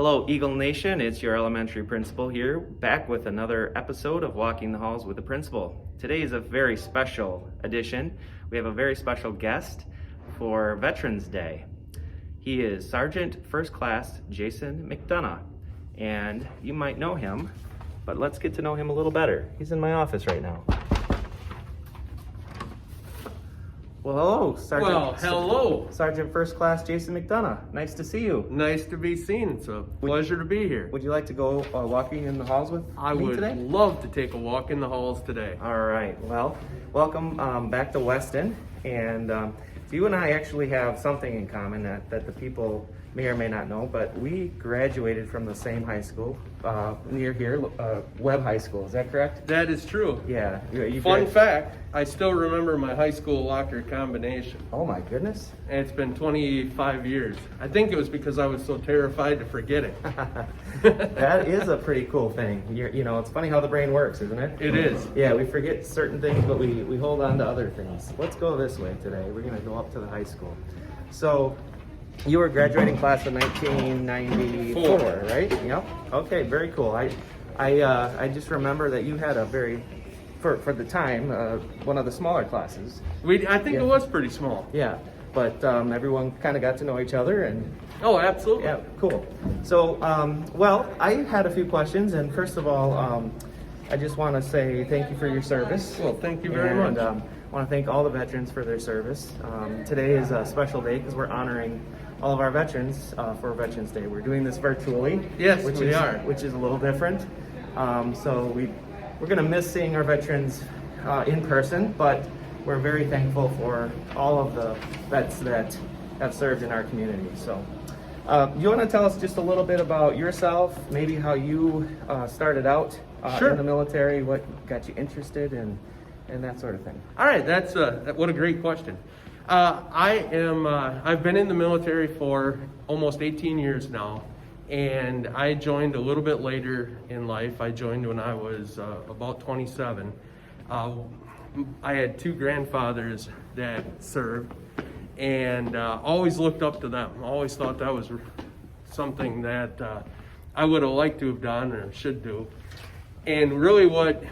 Hello, Eagle Nation. It's your elementary principal here, back with another episode of Walking the Halls with the Principal. Today is a very special edition. We have a very special guest for Veterans Day. He is Sergeant First Class Jason McDonough, and you might know him, but let's get to know him a little better. He's in my office right now. Well, hello, Sergeant. Well, hello. Sergeant First Class Jason McDonough. Nice to see you. Nice to be seen. It's a pleasure to be here. Would you like to go walking in the halls with I me would today? love to take a walk in the halls today. All right. Well, welcome back to Weston. And you and I actually have something in common that the people may or may not know, but we graduated from the same high school near here, Webb High School. Is that correct? That is true. Yeah. Fun fact, I still remember my high school locker combination. Oh my goodness. And it's been 25 years. I think it was because I was so terrified to forget it. That is a pretty cool thing. You know, it's funny how the brain works, isn't it? It is. Yeah, we forget certain things, but we hold on to other things. Let's go this way today. We're going to go up to the high school. So, you were graduating class of 1994, right? Yep. Okay, very cool. I just remember that you had a very, for the time, one of the smaller classes. I think it was pretty small. Yeah, but everyone kind of got to know each other and. Oh, absolutely. Yeah, cool. So, well, I had a few questions, and first of all, I just want to say thank you for your service. Well, thank you very much. And I want to thank all the veterans for their service. Today is a special day because we're honoring all of our veterans for Veterans Day. We're doing this virtually. Yes, which we are. Which is a little different. So we're going to miss seeing our veterans in person, but we're very thankful for all of the vets that have served in our community. So. You want to tell us just a little bit about yourself, maybe how you started out Sure. in the military, what got you interested, and that sort of thing. All right, that's what a great question. I've been in the military for almost 18 years now, and I joined a little bit later in life. I joined when I was about 27. I had two grandfathers that served, and always looked up to them. Always thought that was something that I would have liked to have done or should do. And really what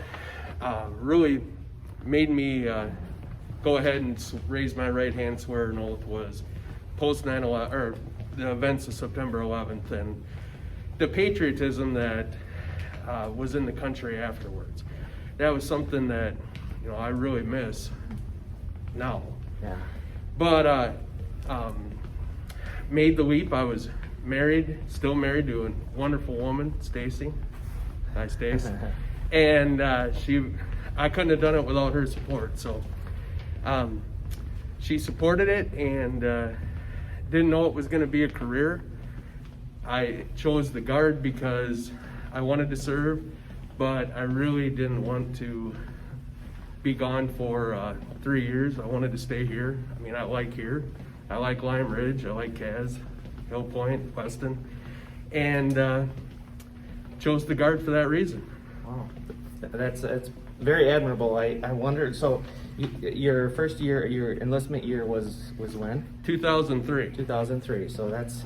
really made me go ahead and raise my right hand, swear an oath, was post 9/11, or the events of September 11th, and the patriotism that was in the country afterwards. That was something that I really miss now. Yeah. But made the leap. I was married, still married to a wonderful woman, Stacy. Hi, Stace. And I couldn't have done it without her support. So she supported it, and didn't know it was going to be a career. I chose the Guard because I wanted to serve, but I really didn't want to be gone for 3 years. I wanted to stay here. I mean, I like here. I like Lime Ridge. I like Kaz, Hill Point, Weston, and chose the Guard for that reason. Wow, that's very admirable. I wondered. So, your first year, your enlistment year was when? 2003. 2003. So that's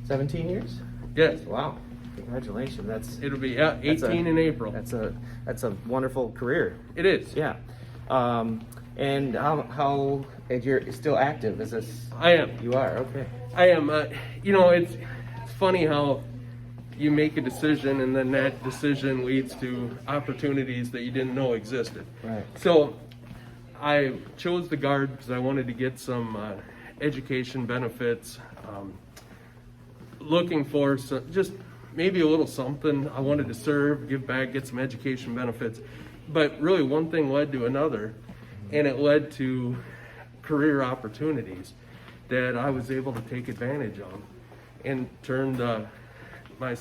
17 years. Yes. Wow. Congratulations. It'll be 18 in April. That's a wonderful career. It is. Yeah. And how you're still active? Is this? I am. You are, okay. I am. It's funny how you make a decision and then that decision leads to opportunities that you didn't know existed. Right. So I chose the Guard because I wanted to get some education benefits. Looking for just maybe a little something. I wanted to serve, give back, get some education benefits. But really one thing led to another, and it led to career opportunities that I was able to take advantage of, and turned my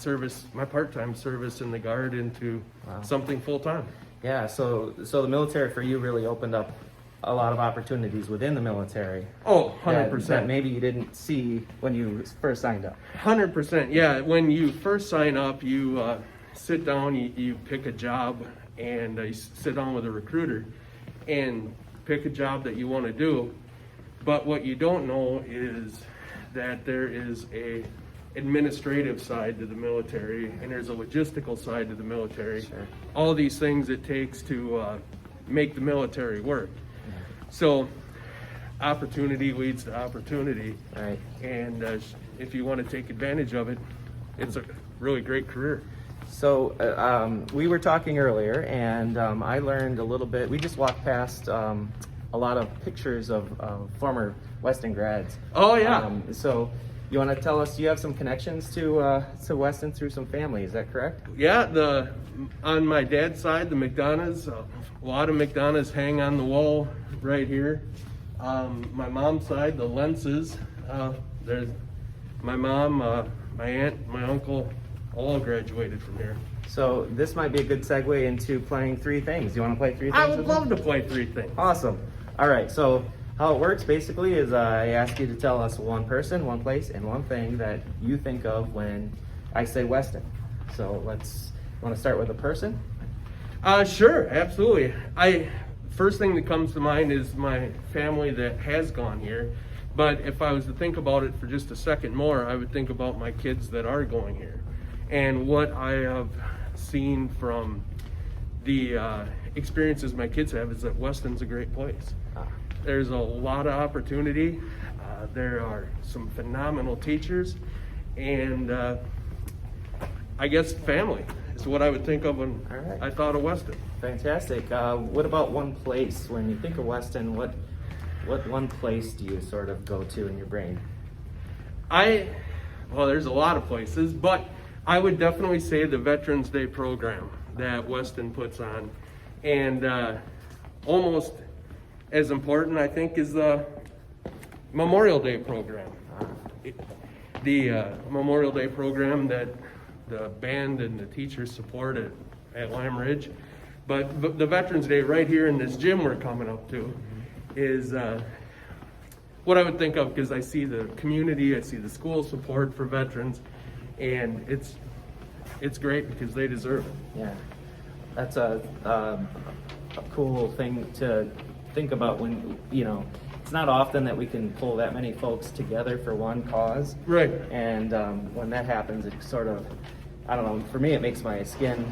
part-time service in the Guard into something full-time. Yeah, so the military for you really opened up a lot of opportunities within the military. Oh, 100%. That maybe you didn't see when you first signed up. 100%, yeah. When you first sign up, you sit down, you pick a job, and you sit down with a recruiter and pick a job that you want to do. But what you don't know is that there is a administrative side to the military, and there's a logistical side to the military. Sure. All these things it takes to make the military work. So opportunity leads to opportunity. Right. And if you want to take advantage of it, it's a really great career. So we were talking earlier, and I learned a little bit. We just walked past a lot of pictures of former Weston grads. Oh yeah. So you want to tell us, you have some connections to Weston through some family, is that correct? Yeah, on my dad's side, the McDonoughs, a lot of McDonoughs hang on the wall right here. My mom's side, the Lentzes, there's my mom, my aunt, my uncle, all graduated from here. So this might be a good segue into playing three things. You want to play three things? I would with love me? to play three things. Awesome. All right, so how it works basically is I ask you to tell us one person, one place, and one thing that you think of when I say Weston. So want to start with a person? Sure, absolutely. First thing that comes to mind is my family that has gone here. But if I was to think about it for just a second more, I would think about my kids that are going here. And what I have seen from the experiences my kids have is that Weston's a great place. There's a lot of opportunity. There are some phenomenal teachers, and I guess family is what I would think of when I thought of Weston. Fantastic. What about one place? When you think of Weston, what one place do you sort of go to in your brain? Well, there's a lot of places, but I would definitely say the Veterans Day program that Weston puts on. And almost as important, I think, is the Memorial Day program. The Memorial Day program that the band and the teachers support at Lime Ridge. But the Veterans Day right here in this gym we're coming up to is what I would think of, because I see the community, I see the school support for veterans, and it's great because they deserve it. Yeah, that's a cool thing to think about when, it's not often that we can pull that many folks together for one cause. Right. And when that happens, it sort of, I don't know, for me it makes my skin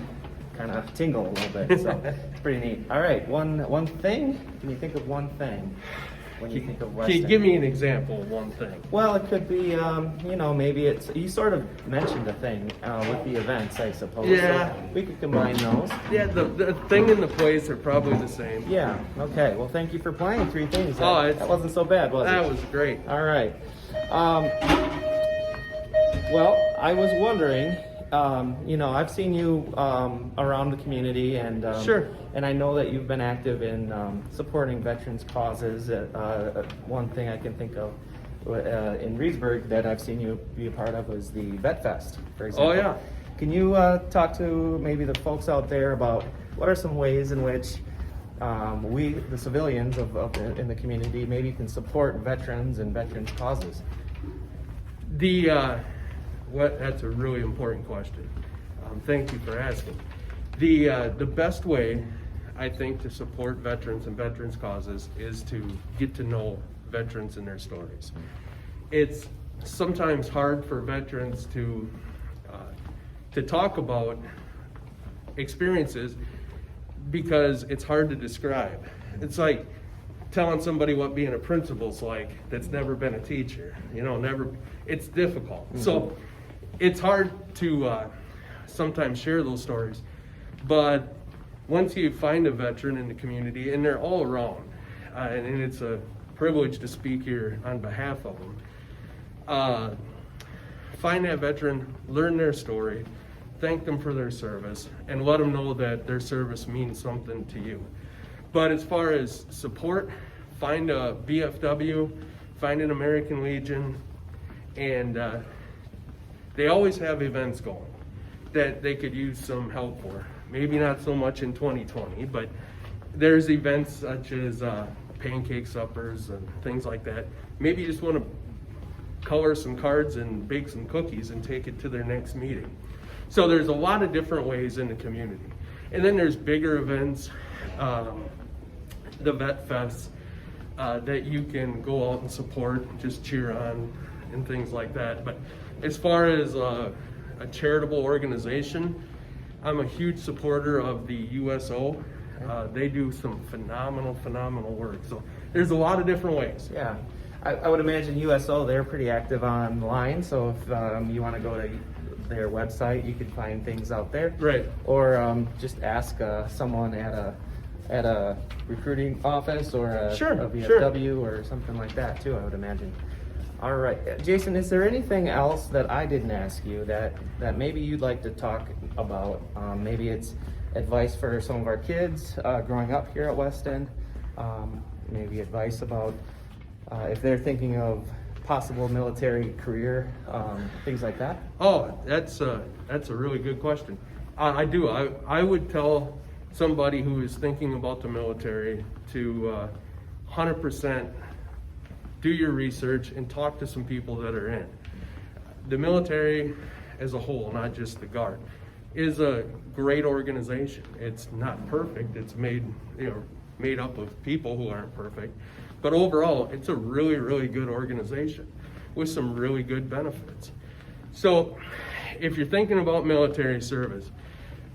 kind of tingle a little bit, so it's pretty neat. All right, one thing? Can you think of one thing when you think of Weston? Can you give me an example of one thing? Well, it could be, maybe it's, you sort of mentioned a thing with the events, I suppose. Yeah. So we could combine those. Yeah, the thing and the place are probably the same. Yeah, okay. Well, thank you for playing three things. That wasn't so bad, was it? That was great. All right. Well, I was wondering, I've seen you around the community, and Sure. And I know that you've been active in supporting veterans' causes. One thing I can think of in Reedsburg that I've seen you be a part of was the Vet Fest, for example. Oh yeah. Can you talk to maybe the folks out there about what are some ways in which we, the civilians in the community, maybe can support veterans and veterans' causes? That's a really important question. Thank you for asking. The best way, I think, to support veterans and veterans' causes is to get to know veterans and their stories. It's sometimes hard for veterans to talk about experiences because it's hard to describe. It's like telling somebody what being a principal's like that's never been a teacher. It's difficult. Mm-hmm. So it's hard to sometimes share those stories. But once you find a veteran in the community, and they're all around, and it's a privilege to speak here on behalf of them, find that veteran, learn their story, thank them for their service, and let them know that their service means something to you. But as far as support, find a BFW, find an American Legion, and they always have events going that they could use some help for. Maybe not so much in 2020, but there's events such as pancake suppers and things like that. Maybe you just want to color some cards and bake some cookies and take it to their next meeting. So there's a lot of different ways in the community. And then there's bigger events, the Vet Fest, that you can go out and support, just cheer on and things like that. But As far as a charitable organization, I'm a huge supporter of the USO. They do some phenomenal work. So there's a lot of different ways. Yeah, I would imagine USO, they're pretty active online, so if you want to go to their website, you can find things out there. Right. Or just ask someone at a recruiting office or a VFW or something like that too, I would imagine. All right, Jason, is there anything else that I didn't ask you that maybe you'd like to talk about? Maybe it's advice for some of our kids growing up here at West End. Maybe advice about if they're thinking of possible military career, things like that. Oh, that's a really good question. I do. I would tell somebody who is thinking about the military to 100% do your research and talk to some people that are in. The military as a whole, not just the Guard, is a great organization. It's not perfect. It's made up of people who aren't perfect. But overall, it's a really good organization with some really good benefits. So if you're thinking about military service,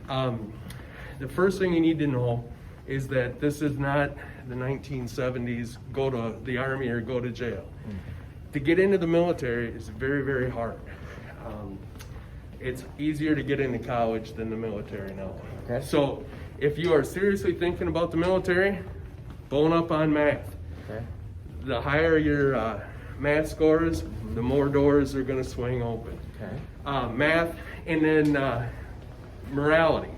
the first thing you need to know is that this is not the 1970s, go to the Army or go to jail. To get into the military is very hard. It's easier to get into college than the military now. Okay. So if you are seriously thinking about the military, bone up on math. Okay. The higher your math scores, the more doors are going to swing open. Okay. Math, and then morality.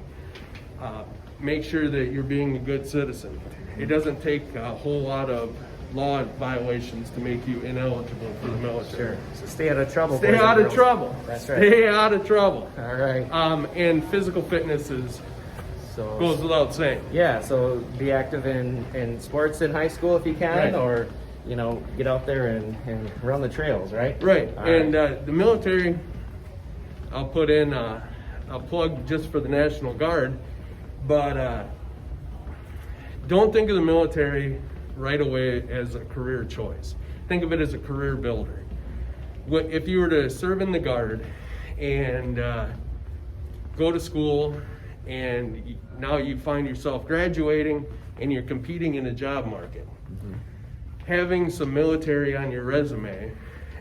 Make sure that you're being a good citizen. It doesn't take a whole lot of law violations to make you ineligible for the military. Sure. So stay out of trouble. Stay out of trouble. That's right. Stay out of trouble. All right. And physical fitness goes without saying. Yeah, so be active in sports in high school if you can, Right. or get out there and run the trails, right? Right. All And right. the military, I'll put in a plug just for the National Guard, but don't think of the military right away as a career choice. Think of it as a career builder. If you were to serve in the Guard and go to school, and now you find yourself graduating and you're competing in a job market, having some military on your resume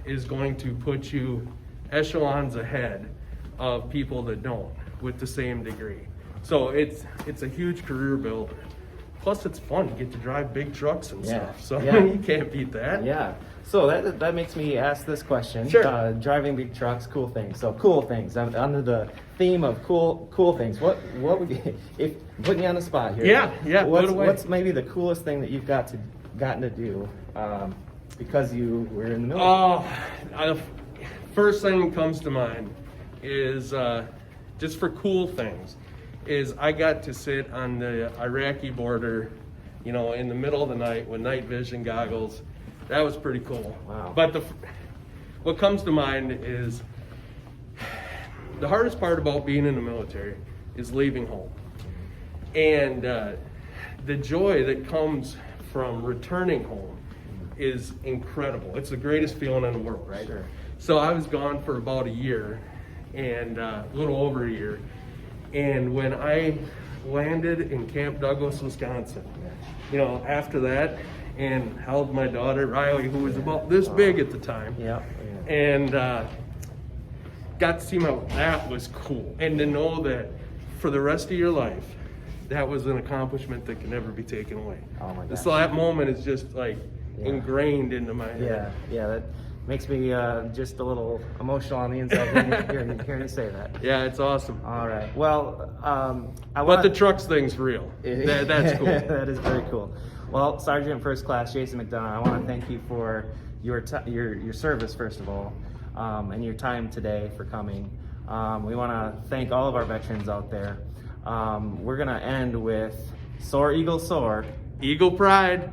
is going to put you echelons ahead of people that don't with the same degree. So it's a huge career builder. Plus it's fun. You get to drive big trucks and stuff. So you can't beat that. Yeah. So that makes me ask this question. Sure. Driving big trucks, cool things. So cool things. Under the theme of cool things. What would you, if putting you on the spot here? Yeah. What's maybe the coolest thing that you've gotten to do because you were in the military? First thing that comes to mind is just for cool things. Is I got to sit on the Iraqi border, in the middle of the night with night vision goggles. That was pretty cool. Wow. But what comes to mind is the hardest part about being in the military is leaving home. And the joy that comes from returning home is incredible. It's the greatest feeling in the world, right? Sure. So I was gone for about a year, and a little over a year. And when I landed in Camp Douglas, Wisconsin, after that, and held my daughter Riley, who was about this big at the time, and got to see that was cool. And to know that for the rest of your life, that was an accomplishment that can never be taken away. Oh my gosh. So that moment is just like ingrained into my head. Yeah, that makes me just a little emotional on the inside hearing you say that. Yeah, it's awesome. All right. Well, but the trucks thing's real. That's cool. That is very cool. Well, Sergeant First Class Jason McDonough, I want to thank you for your service, first of all, and your time today for coming. We want to thank all of our veterans out there. We're going to end with Soar, Eagle, Soar. Eagle Pride.